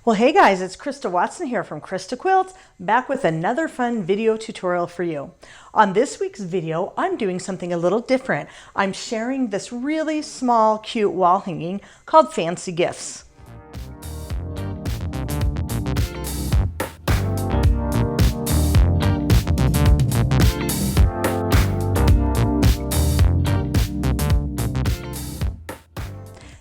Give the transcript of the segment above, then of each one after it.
Well, hey guys, it's Krista Watson here from Christa Quilts, back with another fun video tutorial for you. On this week's video, I'm doing something a little different. I'm sharing this really small, cute wall hanging called Fancy Gifts.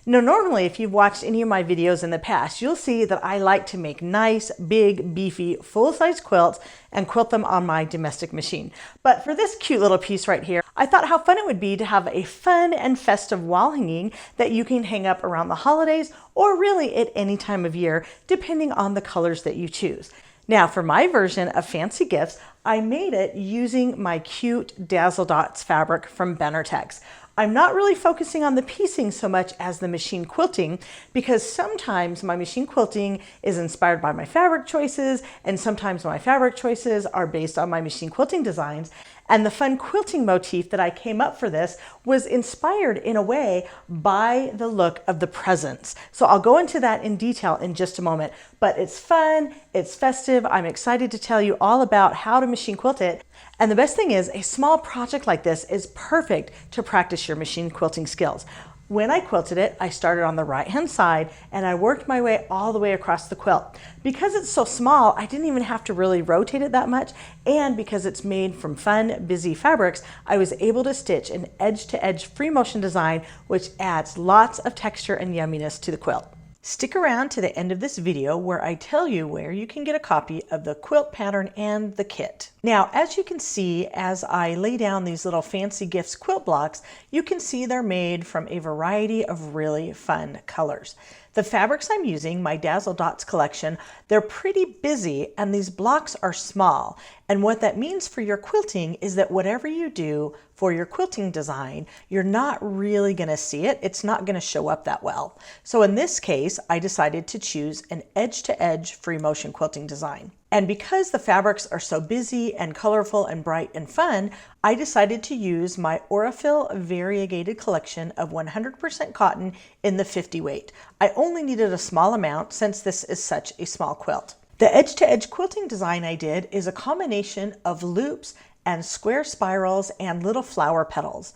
Now, normally, if you've watched any of my videos in the past, you'll see that I like to make nice, big, beefy, full-size quilts and quilt them on my domestic machine. But for this cute little piece right here, I thought how fun it would be to have a fun and festive wall hanging that you can hang up around the holidays or really at any time of year, depending on the colors that you choose. Now, for my version of Fancy Gifts, I made it using my cute Dazzle Dots fabric from Benartex. I'm not really focusing on the piecing so much as the machine quilting, because sometimes my machine quilting is inspired by my fabric choices, and sometimes my fabric choices are based on my machine quilting designs. And the fun quilting motif that I came up for this was inspired in a way by the look of the presents. So I'll go into that in detail in just a moment, but it's fun, it's festive. I'm excited to tell you all about how to machine quilt it. And the best thing is, a small project like this is perfect to practice your machine quilting skills. When I quilted it, I started on the right-hand side and I worked my way all the way across the quilt. Because it's so small, I didn't even have to really rotate it that much. And because it's made from fun, busy fabrics, I was able to stitch an edge-to-edge free motion design, which adds lots of texture and yumminess to the quilt. Stick around to the end of this video where I tell you where you can get a copy of the quilt pattern and the kit. Now, as you can see, as I lay down these little Fancy Gifts quilt blocks, you can see they're made from a variety of really fun colors. The fabrics I'm using, my Dazzle Dots collection, they're pretty busy and these blocks are small. And what that means for your quilting is that whatever you do for your quilting design, you're not really going to see it. It's not going to show up that well. So in this case, I decided to choose an edge-to-edge free motion quilting design. And because the fabrics are so busy and colorful and bright and fun, I decided to use my Aurifil variegated collection of 100% cotton in the 50 weight. I only needed a small amount since this is such a small quilt. The edge-to-edge quilting design I did is a combination of loops and square spirals and little flower petals.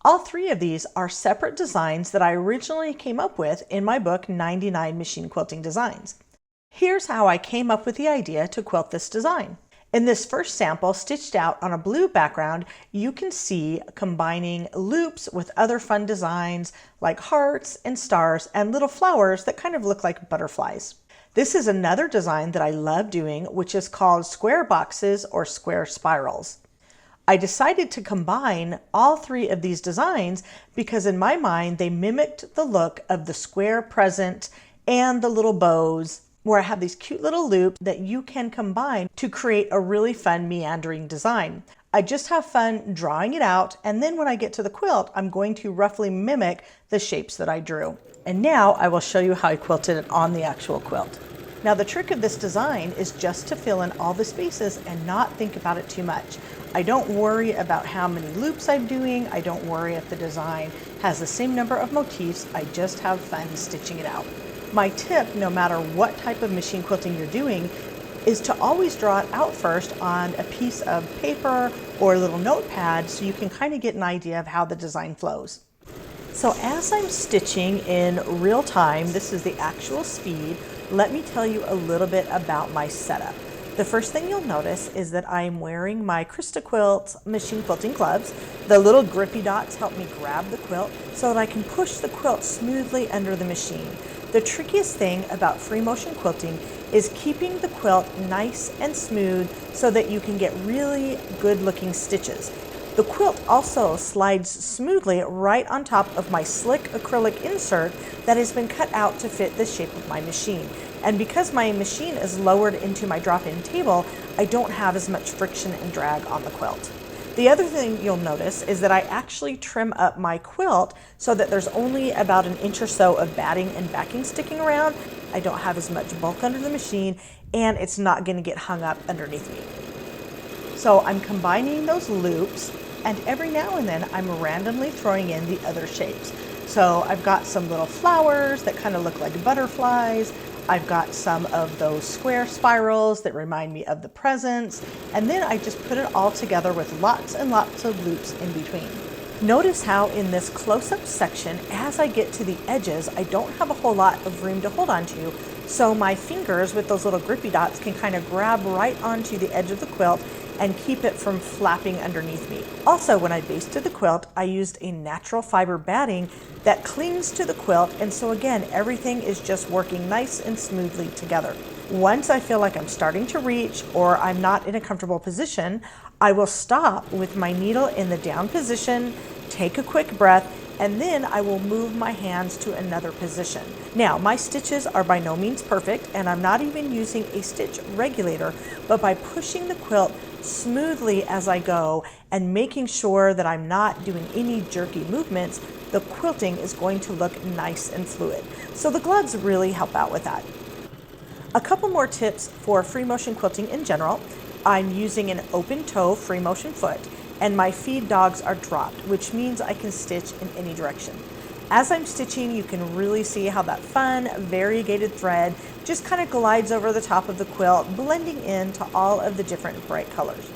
All three of these are separate designs that I originally came up with in my book, 99 Machine Quilting Designs. Here's how I came up with the idea to quilt this design. In this first sample, stitched out on a blue background, you can see combining loops with other fun designs like hearts and stars and little flowers that kind of look like butterflies. This is another design that I love doing, which is called square boxes or square spirals. I decided to combine all three of these designs because in my mind, they mimicked the look of the square present and the little bows, where I have these cute little loops that you can combine to create a really fun meandering design. I just have fun drawing it out, and then when I get to the quilt, I'm going to roughly mimic the shapes that I drew. And now I will show you how I quilted it on the actual quilt. Now, the trick of this design is just to fill in all the spaces and not think about it too much. I don't worry about how many loops I'm doing. I don't worry if the design has the same number of motifs. I just have fun stitching it out. My tip, no matter what type of machine quilting you're doing, is to always draw it out first on a piece of paper or a little notepad so you can kind of get an idea of how the design flows. So as I'm stitching in real time, this is the actual speed, let me tell you a little bit about my setup. The first thing you'll notice is that I'm wearing my Christa Quilts machine quilting gloves. The little grippy dots help me grab the quilt so that I can push the quilt smoothly under the machine. The trickiest thing about free motion quilting is keeping the quilt nice and smooth so that you can get really good looking stitches. The quilt also slides smoothly right on top of my slick acrylic insert that has been cut out to fit the shape of my machine. And because my machine is lowered into my drop-in table, I don't have as much friction and drag on the quilt. The other thing you'll notice is that I actually trim up my quilt so that there's only about an inch or so of batting and backing sticking around. I don't have as much bulk under the machine, and it's not going to get hung up underneath me. So I'm combining those loops, and every now and then I'm randomly throwing in the other shapes. So I've got some little flowers that kind of look like butterflies. I've got some of those square spirals that remind me of the presents, and then I just put it all together with lots and lots of loops in between. Notice how in this close-up section, as I get to the edges, I don't have a whole lot of room to hold on to, so my fingers with those little grippy dots can kind of grab right onto the edge of the quilt and keep it from flapping underneath me. Also, when I basted the quilt, I used a natural fiber batting that clings to the quilt, and so again, everything is just working nice and smoothly together. Once I feel like I'm starting to reach or I'm not in a comfortable position, I will stop with my needle in the down position, take a quick breath, and then I will move my hands to another position. Now, my stitches are by no means perfect, and I'm not even using a stitch regulator, but by pushing the quilt smoothly as I go and making sure that I'm not doing any jerky movements, the quilting is going to look nice and fluid. So the gloves really help out with that. A couple more tips for free motion quilting in general. I'm using an open toe free motion foot, and my feed dogs are dropped, which means I can stitch in any direction. As I'm stitching, you can really see how that fun, variegated thread just kind of glides over the top of the quilt, blending into all of the different bright colors.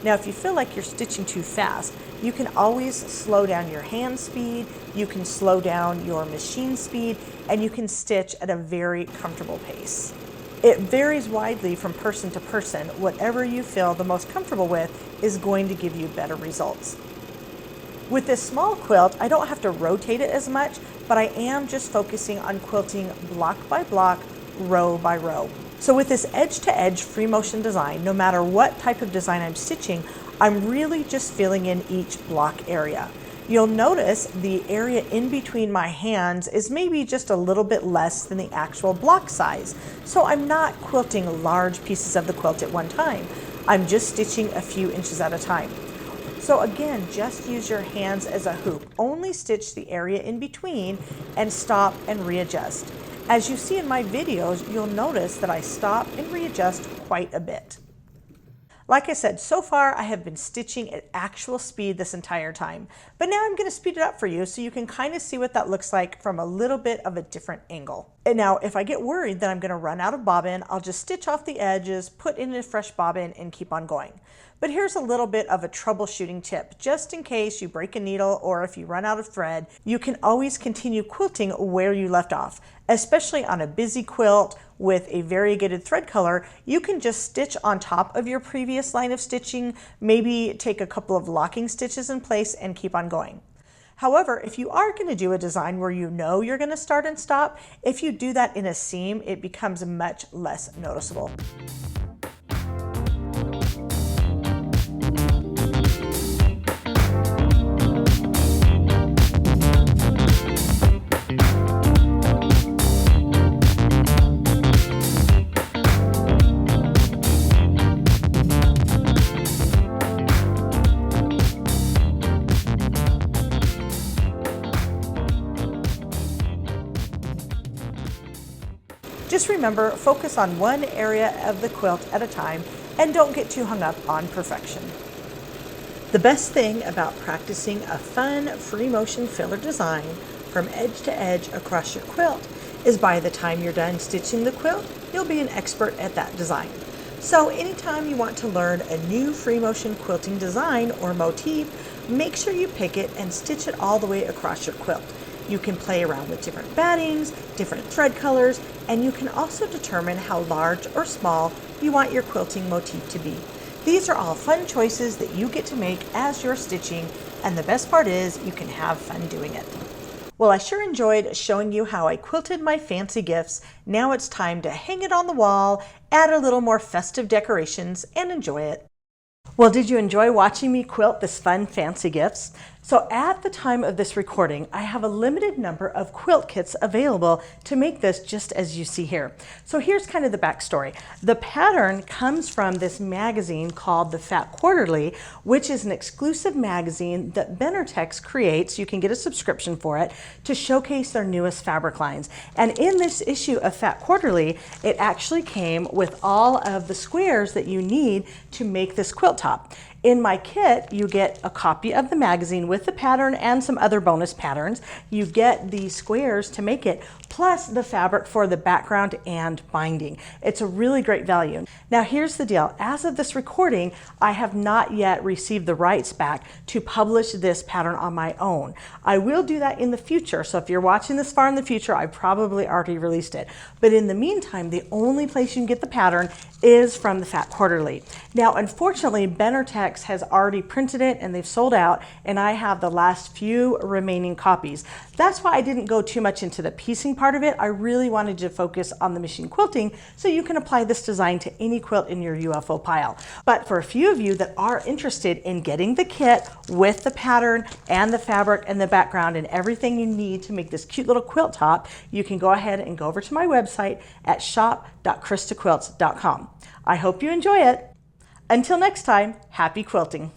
Now, if you feel like you're stitching too fast, you can always slow down your hand speed, you can slow down your machine speed, and you can stitch at a very comfortable pace. It varies widely from person to person. Whatever you feel the most comfortable with is going to give you better results. With this small quilt, I don't have to rotate it as much, but I am just focusing on quilting block by block, row by row. So with this edge-to-edge free motion design, no matter what type of design I'm stitching, I'm really just filling in each block area. You'll notice the area in between my hands is maybe just a little bit less than the actual block size. So I'm not quilting large pieces of the quilt at one time. I'm just stitching a few inches at a time. So again, just use your hands as a hoop. Only stitch the area in between and stop and readjust. As you see in my videos, you'll notice that I stop and readjust quite a bit. Like I said, so far I have been stitching at actual speed this entire time, but now I'm going to speed it up for you so you can kind of see what that looks like from a little bit of a different angle. And now if I get worried that I'm going to run out of bobbin, I'll just stitch off the edges, put in a fresh bobbin, and keep on going. But here's a little bit of a troubleshooting tip. Just in case you break a needle or if you run out of thread, you can always continue quilting where you left off. Especially on a busy quilt with a variegated thread color, you can just stitch on top of your previous line of stitching, maybe take a couple of locking stitches in place and keep on going. However, if you are going to do a design where you know you're going to start and stop, if you do that in a seam, it becomes much less noticeable. Just remember, focus on one area of the quilt at a time and don't get too hung up on perfection. The best thing about practicing a fun free motion filler design from edge to edge across your quilt is by the time you're done stitching the quilt, you'll be an expert at that design. So anytime you want to learn a new free motion quilting design or motif, make sure you pick it and stitch it all the way across your quilt. You can play around with different battings, different thread colors, and you can also determine how large or small you want your quilting motif to be. These are all fun choices that you get to make as you're stitching, and the best part is you can have fun doing it. Well, I sure enjoyed showing you how I quilted my fancy gifts. Now it's time to hang it on the wall, add a little more festive decorations, and enjoy it. Well, did you enjoy watching me quilt this fun fancy gifts? So at the time of this recording, I have a limited number of quilt kits available to make this just as you see here. So here's kind of the backstory. The pattern comes from this magazine called the Fat Quarterly, which is an exclusive magazine that Benartex creates. You can get a subscription for it to showcase their newest fabric lines. And in this issue of Fat Quarterly, it actually came with all of the squares that you need to make this quilt top. In my kit, you get a copy of the magazine with the pattern and some other bonus patterns. You get the squares to make it, plus the fabric for the background and binding. It's a really great value. Now here's the deal. As of this recording, I have not yet received the rights back to publish this pattern on my own. I will do that in the future. So if you're watching this far in the future, I probably already released it. But in the meantime, the only place you can get the pattern is from the Fat Quarterly. Now, unfortunately, Benartex has already printed it and they've sold out, and I have the last few remaining copies. That's why I didn't go too much into the piecing part of it. I really wanted to focus on the machine quilting so you can apply this design to any quilt in your UFO pile. But for a few of you that are interested in getting the kit with the pattern and the fabric and the background and everything you need to make this cute little quilt top, you can go ahead and go over to my website at shop.christaquilts.com. I hope you enjoy it. Until next time, happy quilting.